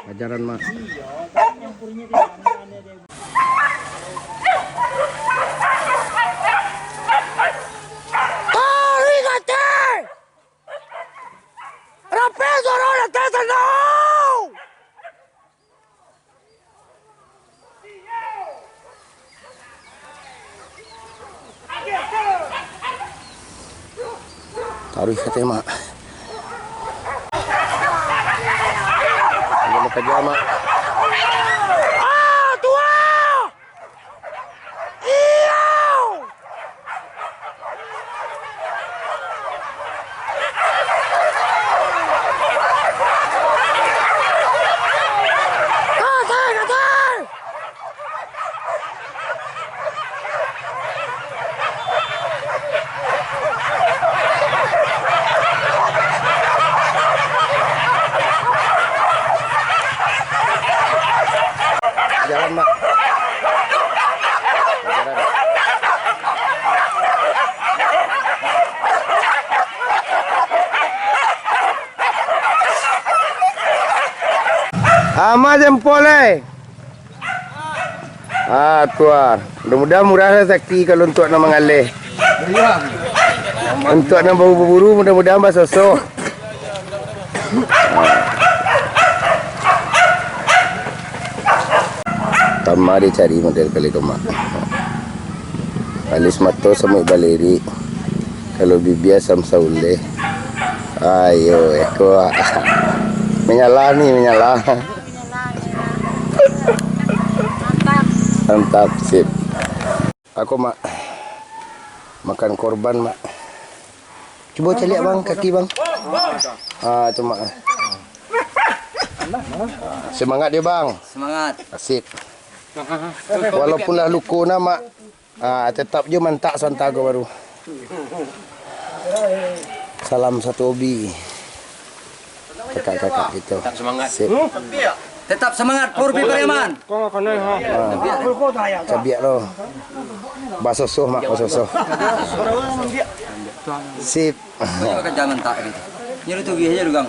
Ajaran mak. Taruh katanya mak. Ini kerja mak. Ah tua! Iyo! Katay! Jalan mak. Ama jempol tuar. Mudah-mudahan murah rezeki kalau untuk nama mengalih. Untuk nama buru-buru mudah-mudahan basoso. Mari cari model kali kemak. Alis mato sama baleri. Kalau bibia samsaule. Ayo eko. Menyala nih, menyala. Mantap sip. Aku mak makan korban mak. Coba cari bang kaki bang. Cuma. Semangat dia bang. Semangat. Asik. Walaupun lah luku nama, tetap je mantak Santago baru. Salam satu hobi. Kakak-kakak gitu. Tetap semangat. Sip. Tetap semangat Pur Pariaman. Cabiak lo. Basosoh mak, basosoh. Sip. Jangan tak gitu. Nyeri tu gih aja dugang.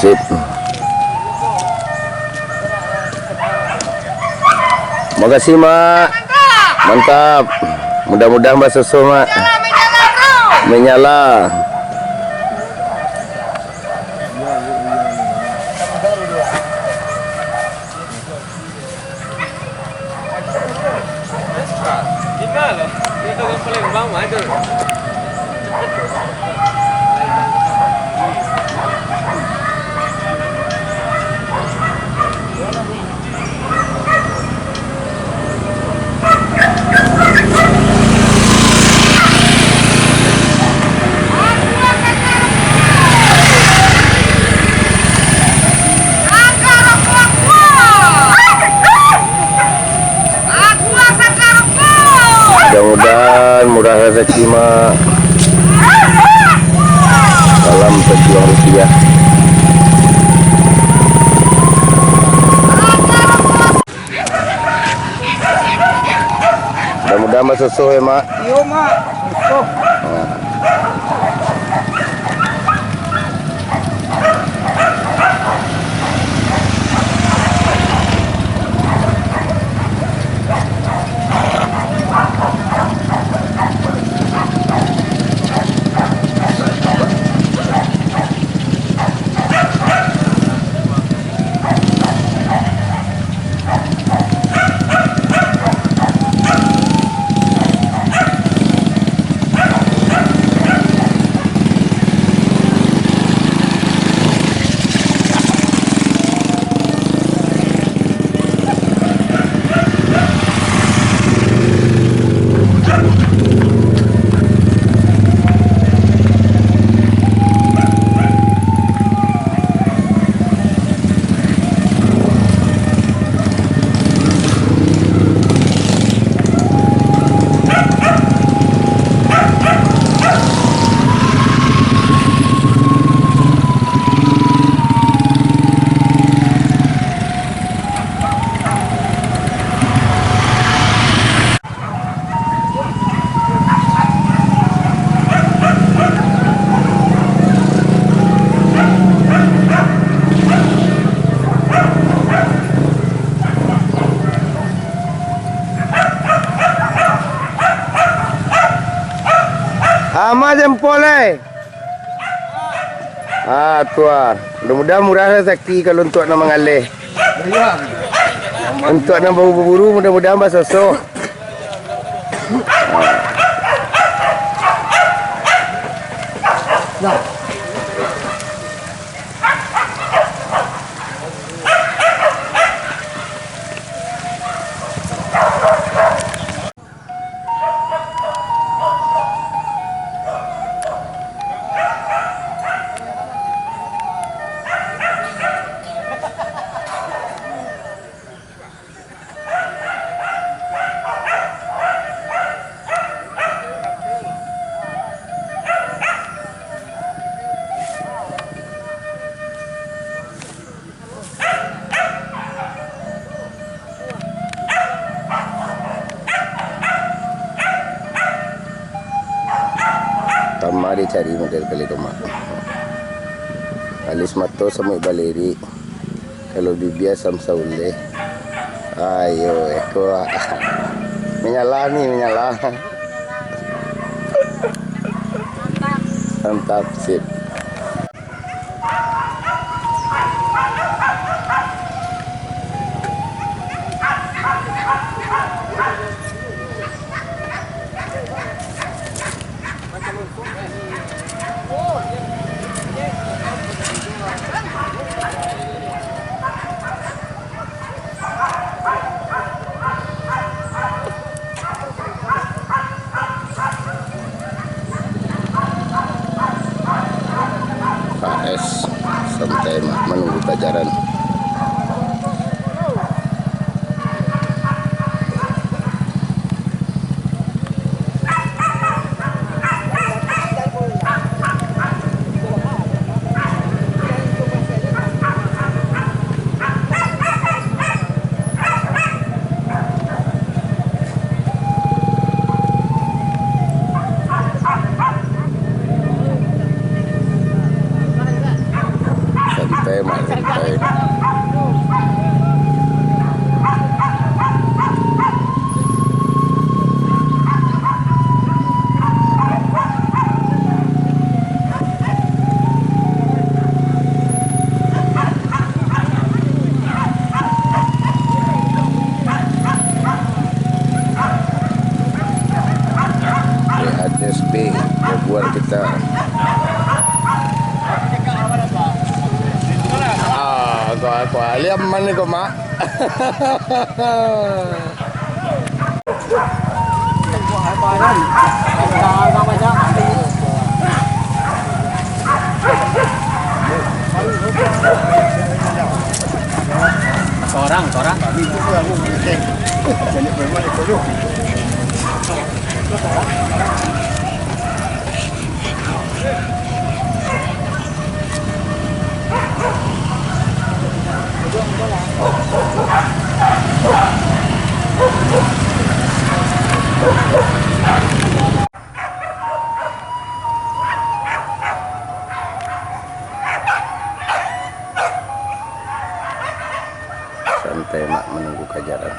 Sip. Makasih mak. Mantap. Mudah-mudahan basosoh mak. Menyala. Itu yang paling bawah itu. Mudah-mudahan murah rezeki mak. Salam pejuang rupiah. Mudah-mudahan basosoh ya mak. Yo mak. Ama jempol tua. Mudah-mudahan murah rezeki kalau untuk nak mengalih. Untuk nak berburu mudah-mudahan basosok. Mari cari model kali tomak. Alis mato sama baleri. Kalau bibia samsa ule. Ayo eko. Menyala nih menyala. Mantap sip. KS santai menunggu pelajaran. Santai. HSB yang buat kita lihat mana kau mak? Torang. Santai mak menunggu kajaran.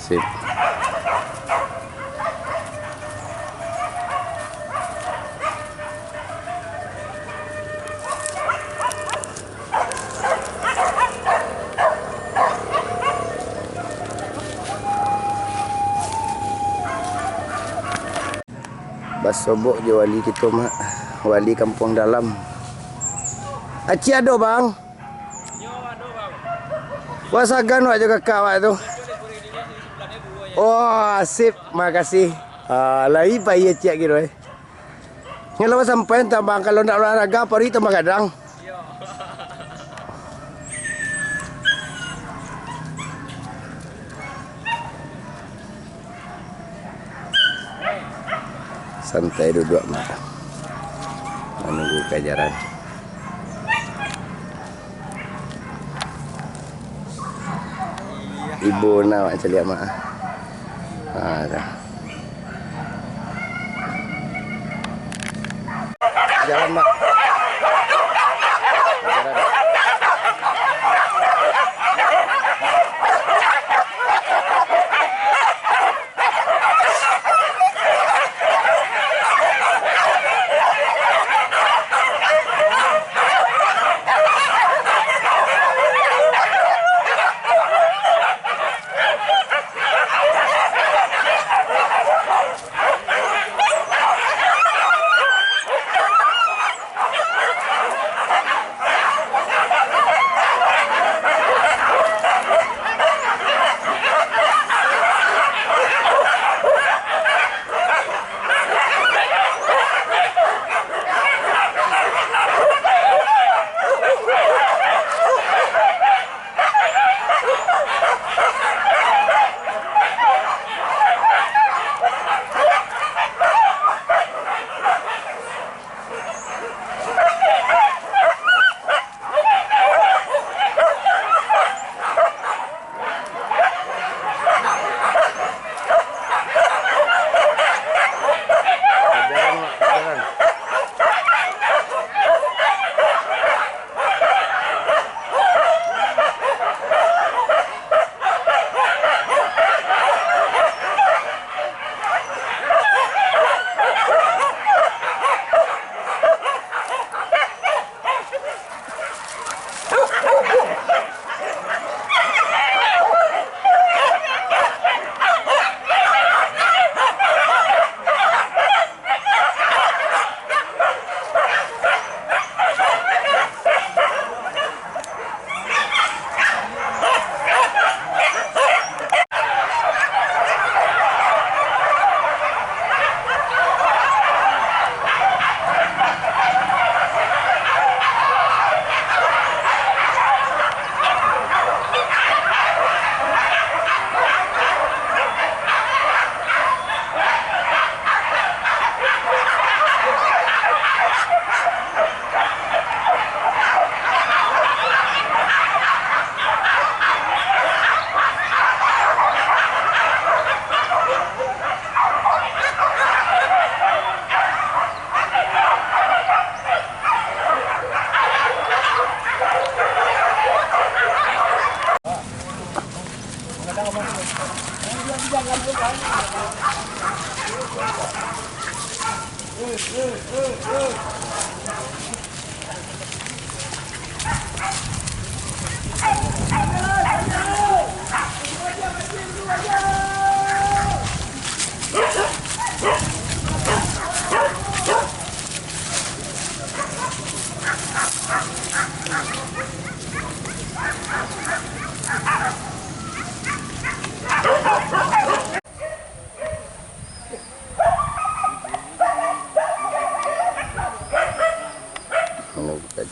Sip. Bas sobok je wali kita mak. Wali kampung dalam. Aci ado bang. Wah sagan wak je kakak wak tu. Oh, sip, makasih. Lagi bayi cik gitu eh. Kalau sampai entah bang kalau nak olahraga pari tambah kadang. Santai duduk mak. Menunggu kajaran. Ibu na mak cali mak. Dah. Jalan mak. Jalan.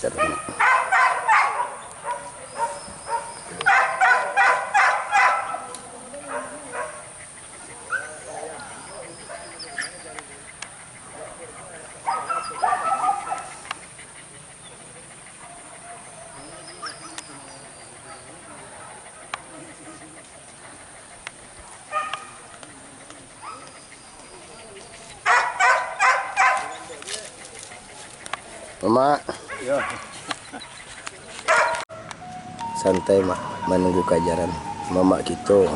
Caranya. Mama. Ya. Santai mak menunggu kajaran mama kita.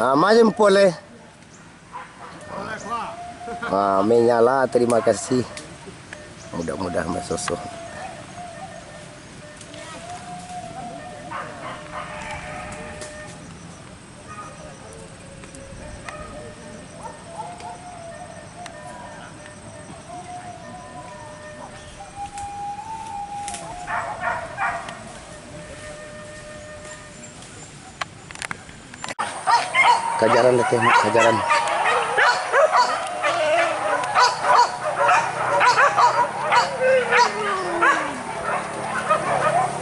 Mak jempol menyala, terima kasih. Mudah-mudahan masuk. Kajaran deh, kajaran.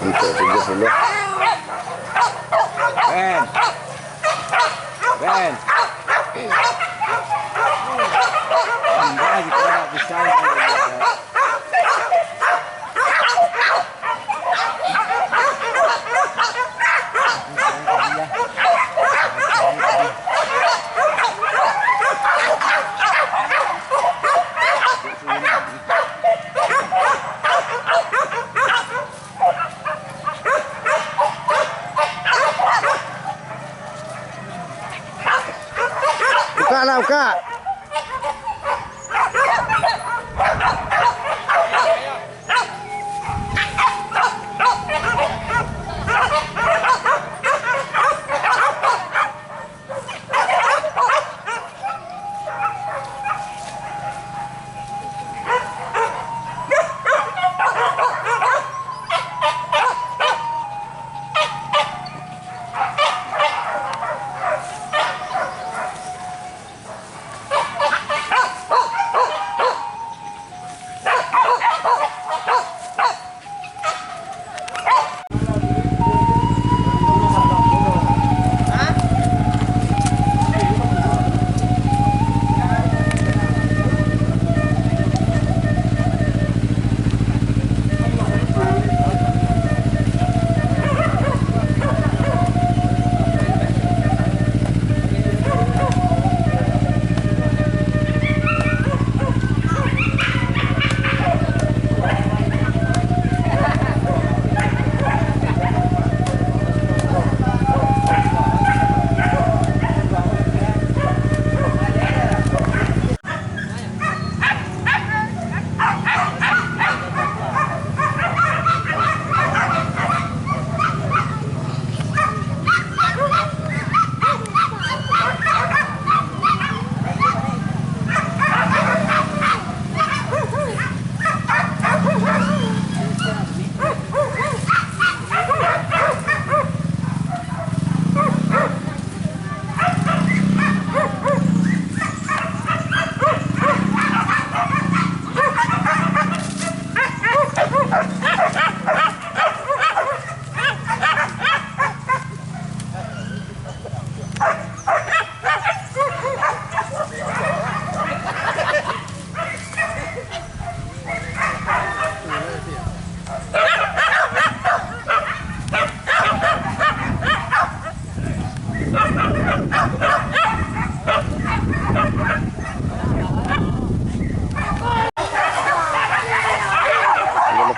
Untuk 30. Ben. Anda kita bisa. Buka lah, buka.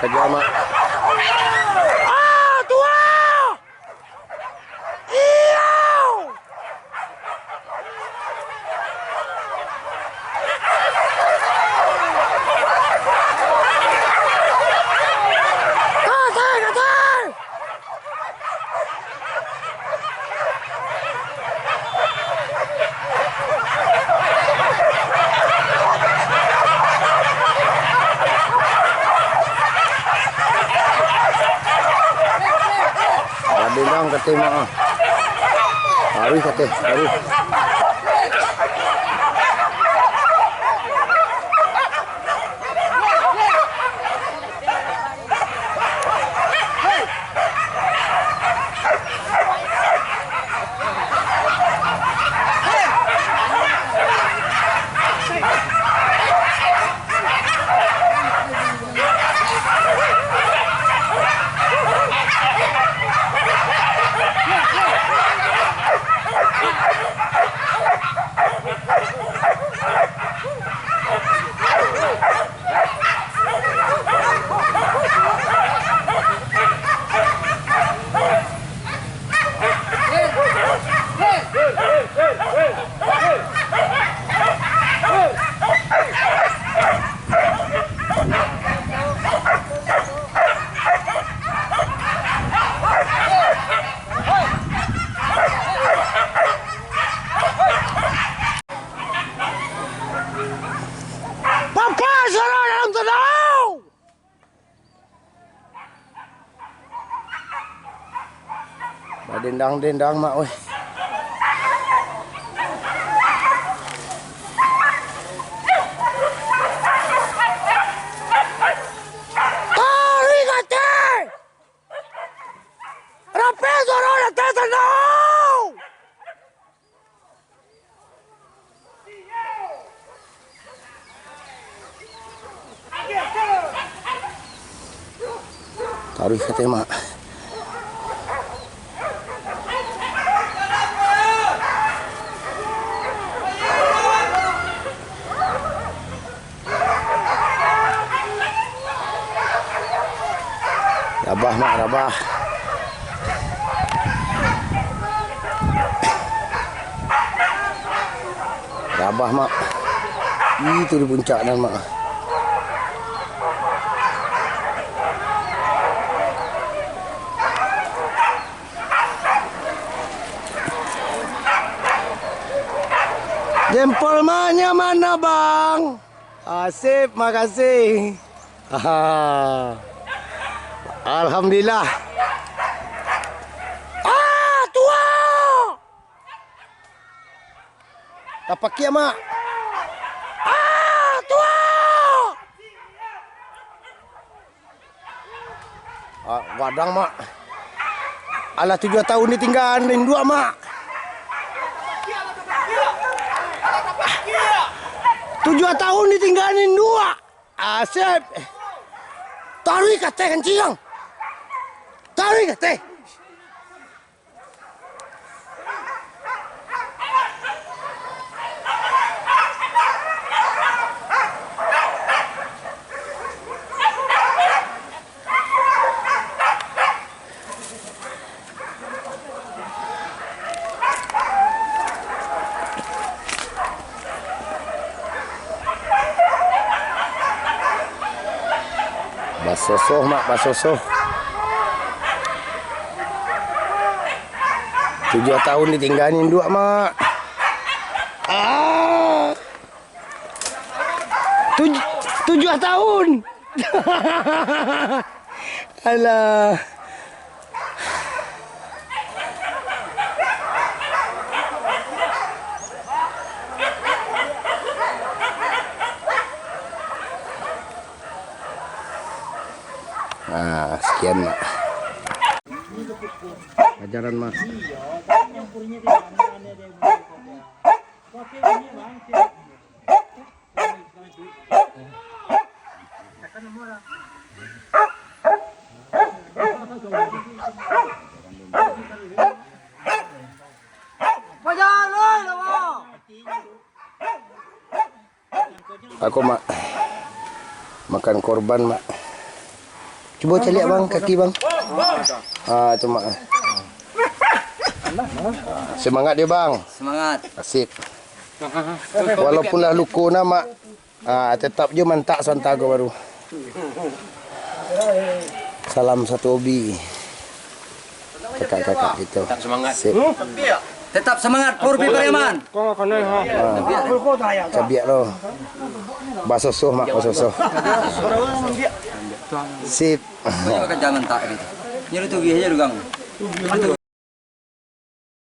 Kajama. Bilang kate mah. Hari kate, hari. Dendang mak weh. Taruh kate mak. Rabah mak, rabah. Tabah mak. Itu di puncak dan mak. Jempol mahnya mana bang? Asip, makasih. Alhamdulillah. Tua. Dapat kia mak. Tua. Wadang mak. Alah 7 tahun ditinggalin 2 mak. 7 tahun ditinggalin 2. Asep. Tarik kate kencing. Tarik kate. Basosoh mak, basosoh. 7 tahun ditinggalin 2 mak. 7 tahun. Alah. Sekian mak. Ajaran mak. Aku mak makan korban mak. Coba cari bang kaki bang. Itu mak. Semangat dia bang. Semangat. Asik. Walaupun lah luku nama, tetap je mantak Santago baru. Salam satu hobi. Kakak-kakak gitu. Tetap semangat. Sip. Tetap semangat Purbi Pariaman. Cabiak lo. Basosoh mak, basosoh. Sip. Jangan tak gitu. Nyuruh tuh aja dugang.